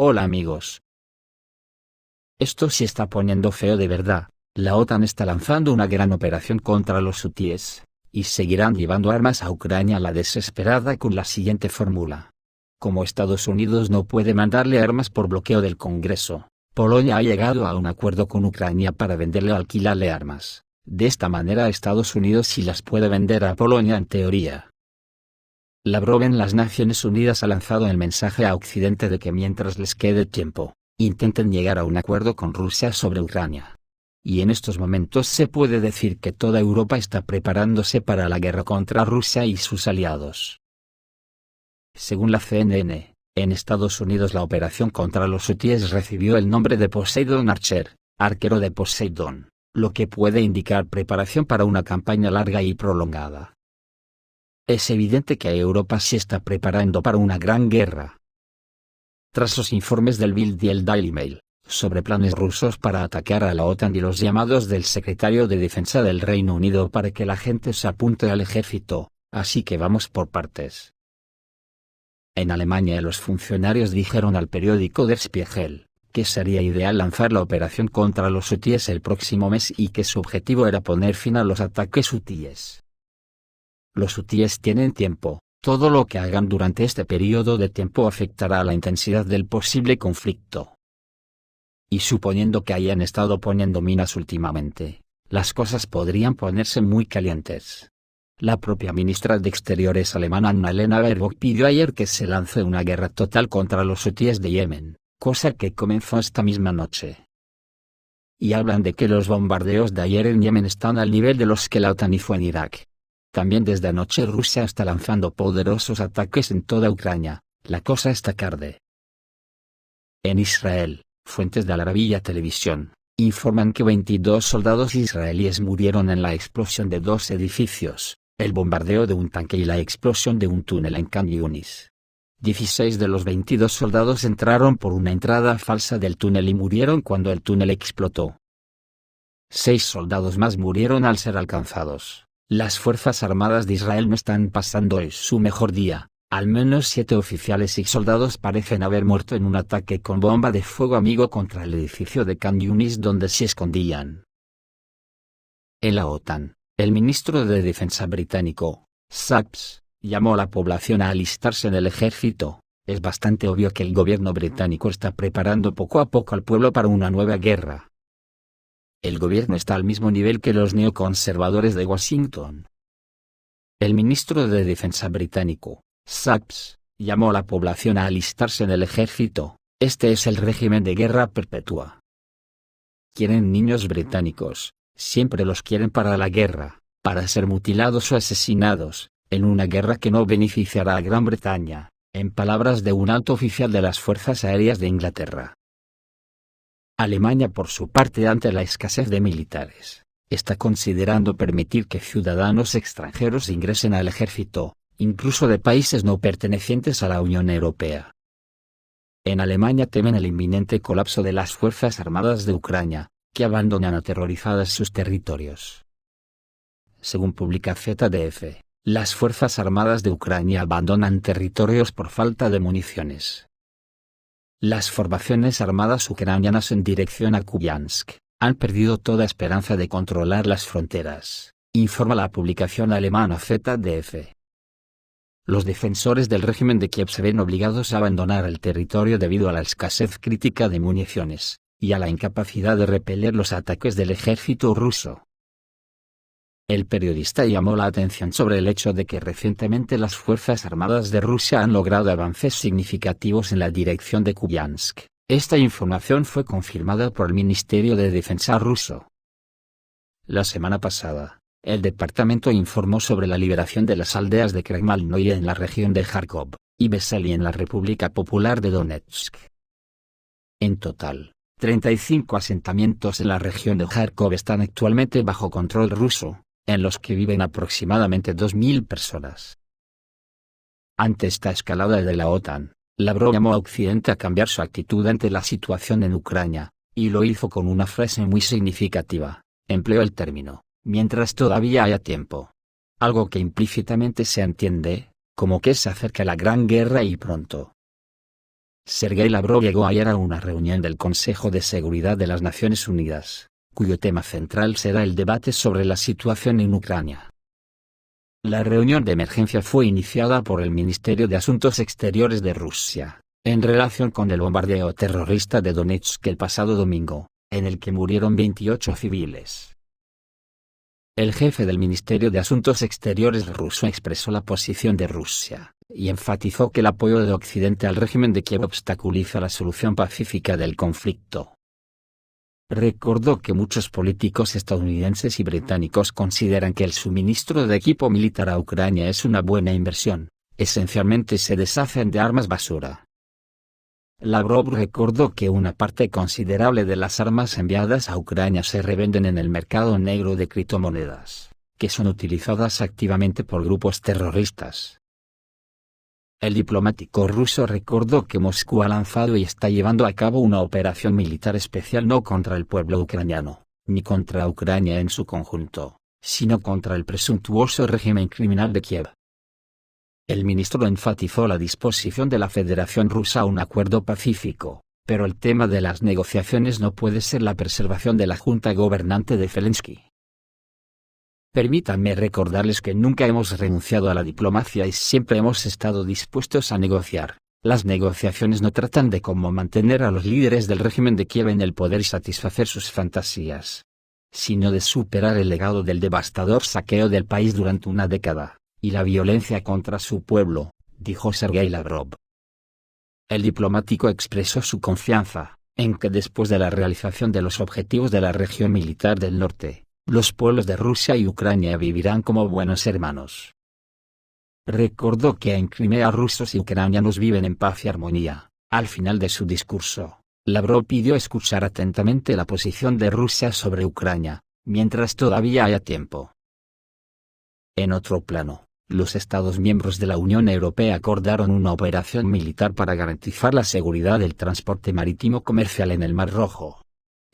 Hola amigos. Esto se está poniendo feo de verdad. La OTAN está lanzando una gran operación contra los hutíes, y seguirán llevando armas a Ucrania a la desesperada con la siguiente fórmula. Como Estados Unidos no puede mandarle armas por bloqueo del Congreso, Polonia ha llegado a un acuerdo con Ucrania para venderle o alquilarle armas. De esta manera Estados Unidos sí las puede vender a Polonia en teoría. Lavrov en las Naciones Unidas ha lanzado el mensaje a Occidente de que mientras les quede tiempo, intenten llegar a un acuerdo con Rusia sobre Ucrania. Y en estos momentos se puede decir que toda Europa está preparándose para la guerra contra Rusia y sus aliados. Según la CNN, en Estados Unidos la operación contra los hutíes recibió el nombre de Poseidon Archer, arquero de Poseidón, lo que puede indicar preparación para una campaña larga y prolongada. Es evidente que Europa se está preparando para una gran guerra. Tras los informes del Bild y el Daily Mail, sobre planes rusos para atacar a la OTAN y los llamados del secretario de Defensa del Reino Unido para que la gente se apunte al ejército, así que vamos por partes. En Alemania los funcionarios dijeron al periódico Der Spiegel, que sería ideal lanzar la operación contra los hutíes el próximo mes y que su objetivo era poner fin a los ataques hutíes. Los hutíes tienen tiempo, todo lo que hagan durante este periodo de tiempo afectará a la intensidad del posible conflicto. Y suponiendo que hayan estado poniendo minas últimamente, las cosas podrían ponerse muy calientes. La propia ministra de Exteriores alemana Annalena Baerbock pidió ayer que se lance una guerra total contra los hutíes de Yemen, cosa que comenzó esta misma noche. Y hablan de que los bombardeos de ayer en Yemen están al nivel de los que la OTAN hizo en Irak. También desde anoche Rusia está lanzando poderosos ataques en toda Ucrania, la cosa está que arde. En Israel, fuentes de Al Arabiya Televisión, informan que 22 soldados israelíes murieron en la explosión de 2 edificios, el bombardeo de un tanque y la explosión de un túnel en Khan Yunis. 16 de los 22 soldados entraron por una entrada falsa del túnel y murieron cuando el túnel explotó. 6 soldados más murieron al ser alcanzados. Las Fuerzas Armadas de Israel no están pasando hoy su mejor día, al menos 7 oficiales y soldados parecen haber muerto en un ataque con bomba de fuego amigo contra el edificio de Khan Yunis donde se escondían. En la OTAN, el ministro de Defensa británico, Sacks, llamó a la población a alistarse en el ejército. Es bastante obvio que el gobierno británico está preparando poco a poco al pueblo para una nueva guerra. El gobierno está al mismo nivel que los neoconservadores de Washington. El ministro de Defensa británico, Sacks, llamó a la población a alistarse en el ejército. Este es el régimen de guerra perpetua. Quieren niños británicos, siempre los quieren para la guerra, para ser mutilados o asesinados, en una guerra que no beneficiará a Gran Bretaña, en palabras de un alto oficial de las Fuerzas Aéreas de Inglaterra. Alemania por su parte ante la escasez de militares, está considerando permitir que ciudadanos extranjeros ingresen al ejército, incluso de países no pertenecientes a la Unión Europea. En Alemania temen el inminente colapso de las Fuerzas Armadas de Ucrania, que abandonan aterrorizadas sus territorios. Según publica ZDF, las Fuerzas Armadas de Ucrania abandonan territorios por falta de municiones. Las formaciones armadas ucranianas en dirección a Kupiansk han perdido toda esperanza de controlar las fronteras, informa la publicación alemana ZDF. Los defensores del régimen de Kiev se ven obligados a abandonar el territorio debido a la escasez crítica de municiones, y a la incapacidad de repeler los ataques del ejército ruso. El periodista llamó la atención sobre el hecho de que recientemente las Fuerzas Armadas de Rusia han logrado avances significativos en la dirección de Kupiansk. Esta información fue confirmada por el Ministerio de Defensa ruso. La semana pasada, el departamento informó sobre la liberación de las aldeas de Kremalnoye en la región de Kharkov, y Vesely en la República Popular de Donetsk. En total, 35 asentamientos en la región de Kharkov están actualmente bajo control ruso, en los que viven aproximadamente 2.000 personas. Ante esta escalada de la OTAN, Lavrov llamó a Occidente a cambiar su actitud ante la situación en Ucrania, y lo hizo con una frase muy significativa. Empleó el término, mientras todavía haya tiempo. Algo que implícitamente se entiende, como que se acerca la gran guerra y pronto. Sergei Lavrov llegó ayer a una reunión del Consejo de Seguridad de las Naciones Unidas, cuyo tema central será el debate sobre la situación en Ucrania. La reunión de emergencia fue iniciada por el Ministerio de Asuntos Exteriores de Rusia, en relación con el bombardeo terrorista de Donetsk el pasado domingo, en el que murieron 28 civiles. El jefe del Ministerio de Asuntos Exteriores ruso expresó la posición de Rusia, y enfatizó que el apoyo de Occidente al régimen de Kiev obstaculiza la solución pacífica del conflicto. Recordó que muchos políticos estadounidenses y británicos consideran que el suministro de equipo militar a Ucrania es una buena inversión, esencialmente se deshacen de armas basura. Lavrov recordó que una parte considerable de las armas enviadas a Ucrania se revenden en el mercado negro de criptomonedas, que son utilizadas activamente por grupos terroristas. El diplomático ruso recordó que Moscú ha lanzado y está llevando a cabo una operación militar especial no contra el pueblo ucraniano, ni contra Ucrania en su conjunto, sino contra el presuntuoso régimen criminal de Kiev. El ministro enfatizó la disposición de la Federación Rusa a un acuerdo pacífico, pero el tema de las negociaciones no puede ser la preservación de la junta gobernante de Zelensky. Permítanme recordarles que nunca hemos renunciado a la diplomacia y siempre hemos estado dispuestos a negociar. Las negociaciones no tratan de cómo mantener a los líderes del régimen de Kiev en el poder y satisfacer sus fantasías, sino de superar el legado del devastador saqueo del país durante una década, y la violencia contra su pueblo, dijo Sergei Lavrov. El diplomático expresó su confianza en que después de la realización de los objetivos de la región militar del norte, los pueblos de Rusia y Ucrania vivirán como buenos hermanos. Recordó que en Crimea rusos y ucranianos viven en paz y armonía. Al final de su discurso, Lavrov pidió escuchar atentamente la posición de Rusia sobre Ucrania, mientras todavía haya tiempo. En otro plano, los Estados miembros de la Unión Europea acordaron una operación militar para garantizar la seguridad del transporte marítimo comercial en el Mar Rojo.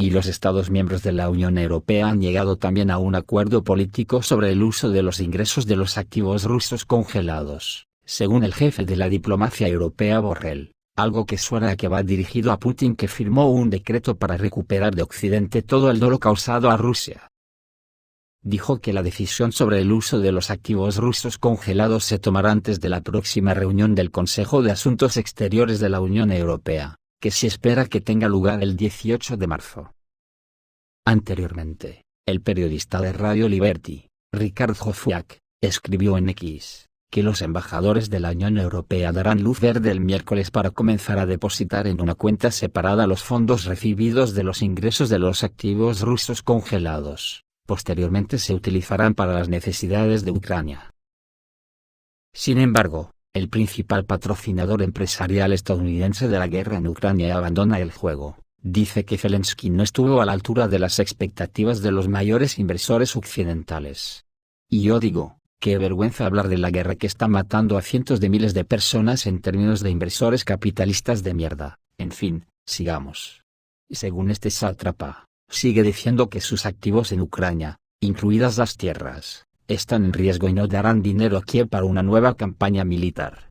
Y los Estados miembros de la Unión Europea han llegado también a un acuerdo político sobre el uso de los ingresos de los activos rusos congelados, según el jefe de la diplomacia europea Borrell, algo que suena a que va dirigido a Putin, que firmó un decreto para recuperar de Occidente todo el daño causado a Rusia. Dijo que la decisión sobre el uso de los activos rusos congelados se tomará antes de la próxima reunión del Consejo de Asuntos Exteriores de la Unión Europea, que se espera que tenga lugar el 18 de marzo. Anteriormente, el periodista de Radio Liberty, Richard Jofuak, escribió en X, que los embajadores de la Unión Europea darán luz verde el miércoles para comenzar a depositar en una cuenta separada los fondos recibidos de los ingresos de los activos rusos congelados. Posteriormente se utilizarán para las necesidades de Ucrania. Sin embargo, el principal patrocinador empresarial estadounidense de la guerra en Ucrania abandona el juego. Dice que Zelensky no estuvo a la altura de las expectativas de los mayores inversores occidentales. Y yo digo, qué vergüenza hablar de la guerra que está matando a cientos de miles de personas en términos de inversores capitalistas de mierda. En fin, sigamos. Según este sátrapa, sigue diciendo que sus activos en Ucrania, incluidas las tierras, están en riesgo y no darán dinero a Kiev para una nueva campaña militar.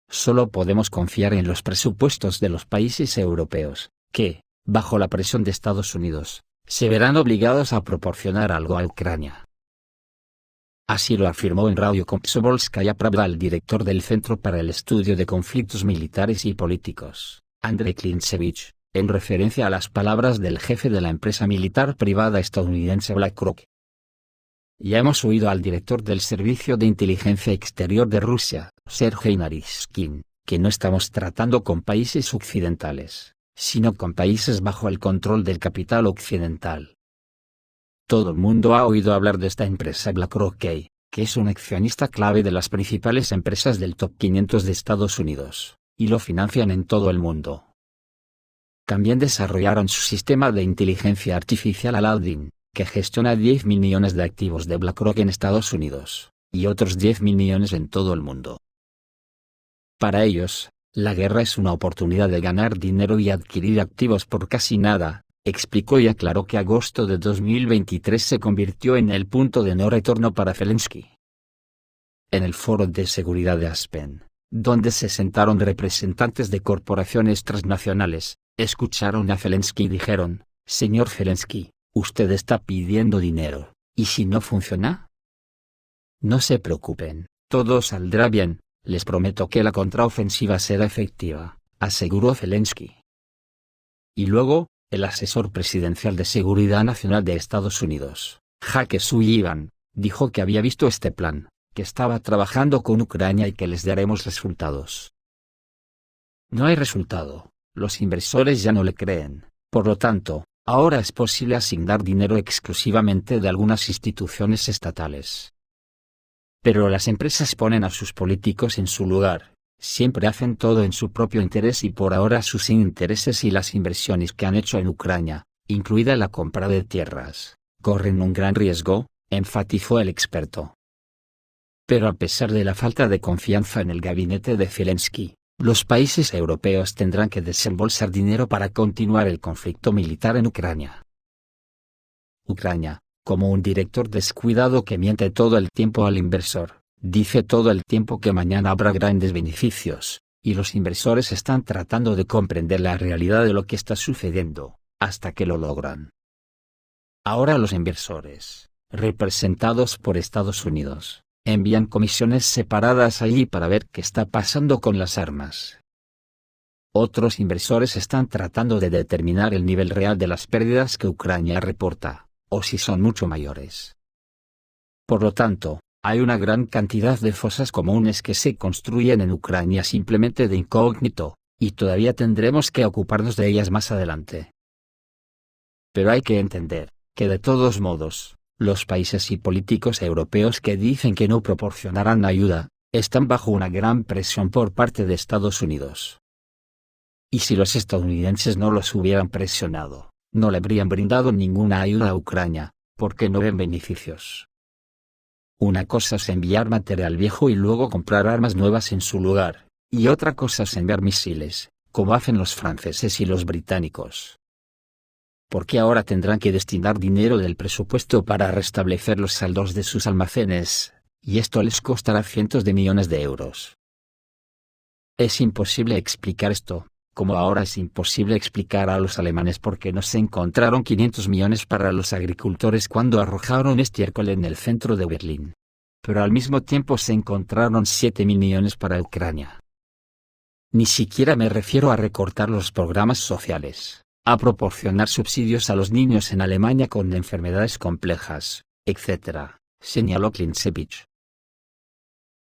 Solo podemos confiar en los presupuestos de los países europeos, que, bajo la presión de Estados Unidos, se verán obligados a proporcionar algo a Ucrania. Así lo afirmó en Radio Komsomolskaya Pravda el director del Centro para el Estudio de Conflictos Militares y Políticos, Andrei Klintsevich, en referencia a las palabras del jefe de la empresa militar privada estadounidense BlackRock. Ya hemos oído al director del Servicio de Inteligencia Exterior de Rusia, Sergei Naryshkin, que no estamos tratando con países occidentales, sino con países bajo el control del capital occidental. Todo el mundo ha oído hablar de esta empresa BlackRock, que es un accionista clave de las principales empresas del top 500 de Estados Unidos, y lo financian en todo el mundo. También desarrollaron su sistema de inteligencia artificial Aladdin, que gestiona 10 millones de activos de BlackRock en Estados Unidos, y otros 10 millones en todo el mundo. Para ellos, la guerra es una oportunidad de ganar dinero y adquirir activos por casi nada, explicó y aclaró que agosto de 2023 se convirtió en el punto de no retorno para Zelensky. En el Foro de Seguridad de Aspen, donde se sentaron representantes de corporaciones transnacionales, escucharon a Zelensky y dijeron: «Señor Zelensky, usted está pidiendo dinero, ¿y si no funciona? No se preocupen, todo saldrá bien, les prometo que la contraofensiva será efectiva», aseguró Zelensky. Y luego, el asesor presidencial de Seguridad Nacional de Estados Unidos, Jake Sullivan, dijo que había visto este plan, que estaba trabajando con Ucrania y que les daremos resultados. No hay resultado, los inversores ya no le creen, por lo tanto, ahora es posible asignar dinero exclusivamente de algunas instituciones estatales. Pero las empresas ponen a sus políticos en su lugar, siempre hacen todo en su propio interés y por ahora sus intereses y las inversiones que han hecho en Ucrania, incluida la compra de tierras, corren un gran riesgo, enfatizó el experto. Pero a pesar de la falta de confianza en el gabinete de Zelensky, los países europeos tendrán que desembolsar dinero para continuar el conflicto militar en Ucrania. Ucrania, como un director descuidado que miente todo el tiempo al inversor, dice todo el tiempo que mañana habrá grandes beneficios, y los inversores están tratando de comprender la realidad de lo que está sucediendo, hasta que lo logran. Ahora los inversores, representados por Estados Unidos, envían comisiones separadas allí para ver qué está pasando con las armas. Otros inversores están tratando de determinar el nivel real de las pérdidas que Ucrania reporta, o si son mucho mayores. Por lo tanto, hay una gran cantidad de fosas comunes que se construyen en Ucrania simplemente de incógnito, y todavía tendremos que ocuparnos de ellas más adelante. Pero hay que entender, que de todos modos, los países y políticos europeos que dicen que no proporcionarán ayuda, están bajo una gran presión por parte de Estados Unidos. Y si los estadounidenses no los hubieran presionado, no le habrían brindado ninguna ayuda a Ucrania, porque no ven beneficios. Una cosa es enviar material viejo y luego comprar armas nuevas en su lugar, y otra cosa es enviar misiles, como hacen los franceses y los británicos. Porque ahora tendrán que destinar dinero del presupuesto para restablecer los saldos de sus almacenes, y esto les costará cientos de millones de euros. Es imposible explicar esto, como ahora es imposible explicar a los alemanes por qué no se encontraron 500 millones para los agricultores cuando arrojaron estiércol en el centro de Berlín. Pero al mismo tiempo se encontraron 7.000 millones para Ucrania. Ni siquiera me refiero a recortar los programas sociales, a proporcionar subsidios a los niños en Alemania con enfermedades complejas, etc., señaló Klintsevich.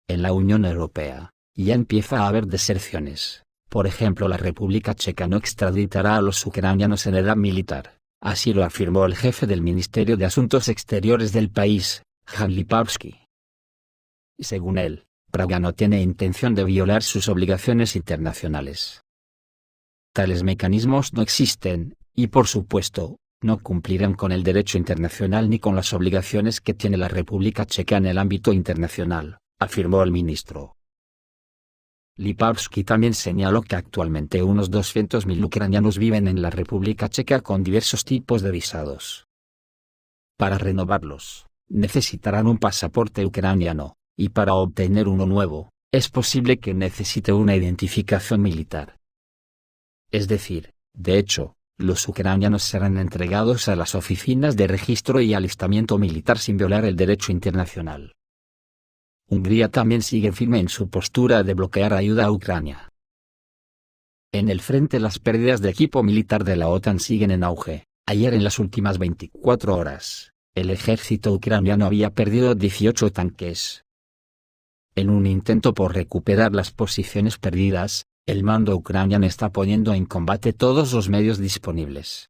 En la Unión Europea, ya empieza a haber deserciones. Por ejemplo, la República Checa no extraditará a los ucranianos en edad militar, así lo afirmó el jefe del Ministerio de Asuntos Exteriores del país, Jan Lipavsky. Según él, Praga no tiene intención de violar sus obligaciones internacionales. Tales mecanismos no existen, y por supuesto, no cumplirán con el derecho internacional ni con las obligaciones que tiene la República Checa en el ámbito internacional, afirmó el ministro. Lipavsky también señaló que actualmente unos 200.000 ucranianos viven en la República Checa con diversos tipos de visados. Para renovarlos, necesitarán un pasaporte ucraniano, y para obtener uno nuevo, es posible que necesite una identificación militar. Es decir, de hecho, los ucranianos serán entregados a las oficinas de registro y alistamiento militar sin violar el derecho internacional. Hungría también sigue firme en su postura de bloquear ayuda a Ucrania. En el frente, las pérdidas de equipo militar de la OTAN siguen en auge. Ayer, en las últimas 24 horas, el ejército ucraniano había perdido 18 tanques. En un intento por recuperar las posiciones perdidas, el mando ucraniano está poniendo en combate todos los medios disponibles.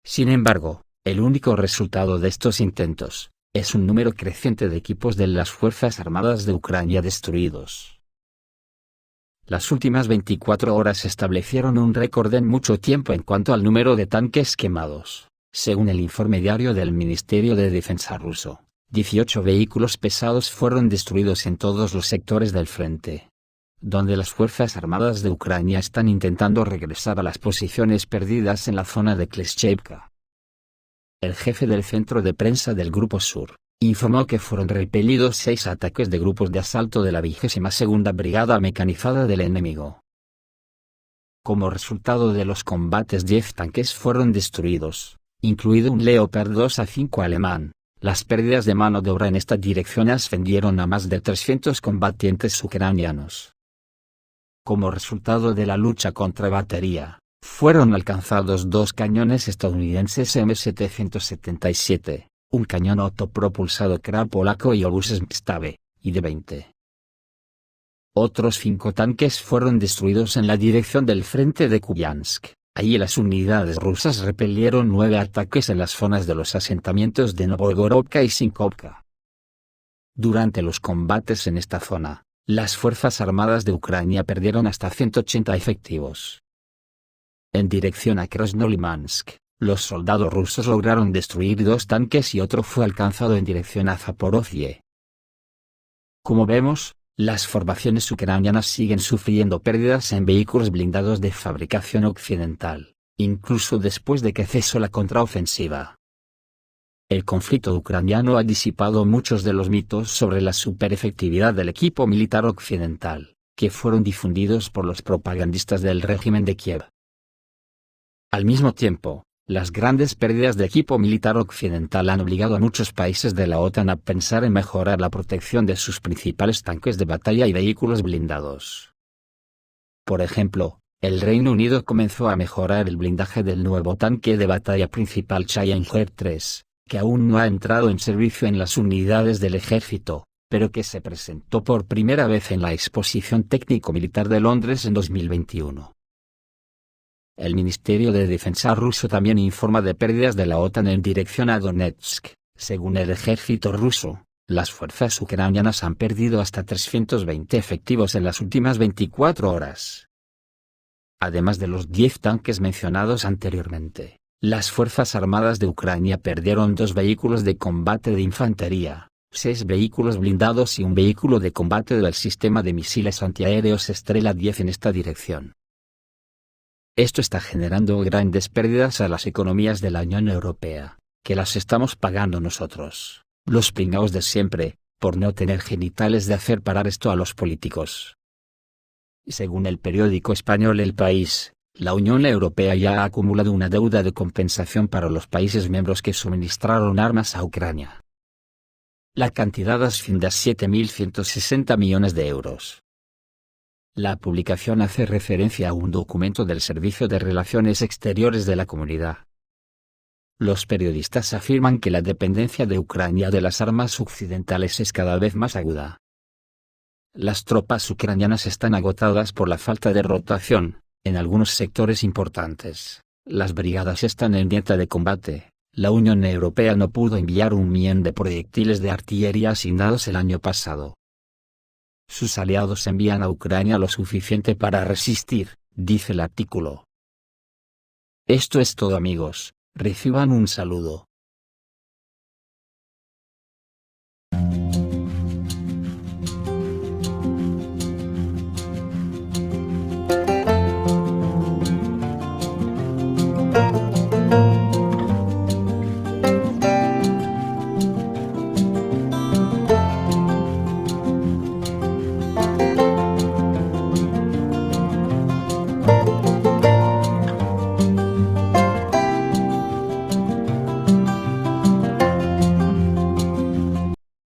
Sin embargo, el único resultado de estos intentos es un número creciente de equipos de las Fuerzas Armadas de Ucrania destruidos. Las últimas 24 horas establecieron un récord en mucho tiempo en cuanto al número de tanques quemados, según el informe diario del Ministerio de Defensa ruso. 18 vehículos pesados fueron destruidos en todos los sectores del frente, donde las Fuerzas Armadas de Ucrania están intentando regresar a las posiciones perdidas en la zona de Kleshchevka. El jefe del centro de prensa del Grupo Sur, informó que fueron repelidos 6 ataques de grupos de asalto de la 22ª Brigada Mecanizada del enemigo. Como resultado de los combates 10 tanques fueron destruidos, incluido un Leopard 2A5 alemán. Las pérdidas de mano de obra en esta dirección ascendieron a más de 300 combatientes ucranianos. Como resultado de la lucha contra batería, fueron alcanzados 2 cañones estadounidenses M777, un cañón autopropulsado Kra polaco y obuses Mstave, y de 20. Otros 5 tanques fueron destruidos en la dirección del frente de Kupiansk. Allí las unidades rusas repelieron 9 ataques en las zonas de los asentamientos de Novogorodka y Sinkovka. Durante los combates en esta zona, las Fuerzas Armadas de Ucrania perdieron hasta 180 efectivos. En dirección a Krasnolimansk, los soldados rusos lograron destruir 2 tanques y otro fue alcanzado en dirección a Zaporozhye. Como vemos, las formaciones ucranianas siguen sufriendo pérdidas en vehículos blindados de fabricación occidental, incluso después de que cesó la contraofensiva. El conflicto ucraniano ha disipado muchos de los mitos sobre la superefectividad del equipo militar occidental, que fueron difundidos por los propagandistas del régimen de Kiev. Al mismo tiempo, las grandes pérdidas de equipo militar occidental han obligado a muchos países de la OTAN a pensar en mejorar la protección de sus principales tanques de batalla y vehículos blindados. Por ejemplo, el Reino Unido comenzó a mejorar el blindaje del nuevo tanque de batalla principal Challenger 3, que aún no ha entrado en servicio en las unidades del ejército, pero que se presentó por primera vez en la Exposición Técnico-Militar de Londres en 2021. El Ministerio de Defensa ruso también informa de pérdidas de la OTAN en dirección a Donetsk. Según el ejército ruso, las fuerzas ucranianas han perdido hasta 320 efectivos en las últimas 24 horas. Además de los 10 tanques mencionados anteriormente, las Fuerzas Armadas de Ucrania perdieron 2 vehículos de combate de infantería, 6 vehículos blindados y un vehículo de combate del sistema de misiles antiaéreos Estrela 10 en esta dirección. Esto está generando grandes pérdidas a las economías de la Unión Europea, que las estamos pagando nosotros, los pringaos de siempre, por no tener genitales de hacer parar esto a los políticos. Según el periódico español El País, la Unión Europea ya ha acumulado una deuda de compensación para los países miembros que suministraron armas a Ucrania. La cantidad asciende a 7.160 millones de euros. La publicación hace referencia a un documento del Servicio de Relaciones Exteriores de la Comunidad. Los periodistas afirman que la dependencia de Ucrania de las armas occidentales es cada vez más aguda. Las tropas ucranianas están agotadas por la falta de rotación, en algunos sectores importantes. Las brigadas están en dieta de combate. La Unión Europea no pudo enviar 1 millón de proyectiles de artillería asignados el año pasado. Sus aliados envían a Ucrania lo suficiente para resistir, dice el artículo. Esto es todo amigos, reciban un saludo.